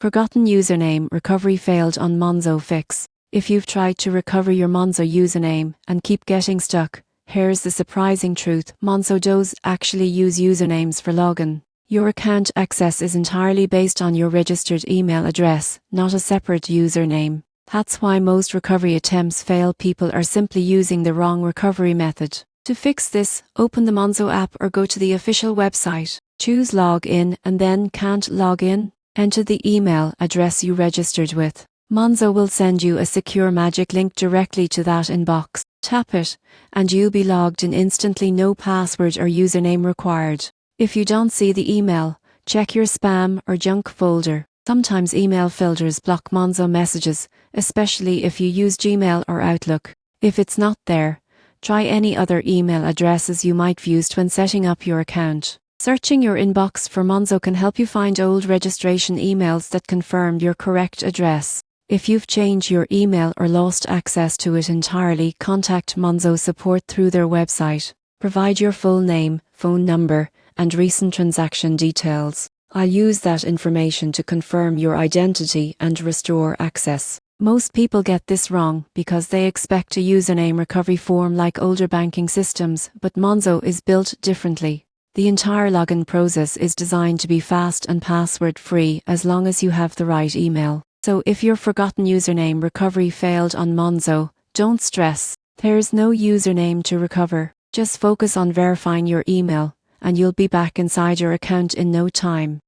Forgotten username recovery failed on Monzo Fix. If you've tried to recover your Monzo username and keep getting stuck, here's the surprising truth. Monzo does actually use usernames for login. Your account access is entirely based on your registered email address, not a separate username. That's why most recovery attempts fail. People are simply using the wrong recovery method. To fix this, open the Monzo app or go to the official website. Choose Log In and then Can't Log In. Enter the email address you registered with. Monzo will send you a secure magic link directly to that inbox. Tap it, and you'll be logged in instantly. No password or username required. If you don't see the email, check your spam or junk folder. Sometimes email filters block Monzo messages, especially if you use Gmail or Outlook. If it's not there, try any other email addresses you might have used when setting up your account. Searching your inbox for Monzo can help you find old registration emails that confirm your correct address. If you've changed your email or lost access to it entirely, contact Monzo support through their website. Provide your full name, phone number, and recent transaction details. I'll use that information to confirm your identity and restore access. Most people get this wrong because they expect a username recovery form like older banking systems, but Monzo is built differently. The entire login process is designed to be fast and password-free as long as you have the right email. So if your forgotten username recovery failed on Monzo, don't stress. There's no username to recover. Just focus on verifying your email, and you'll be back inside your account in no time.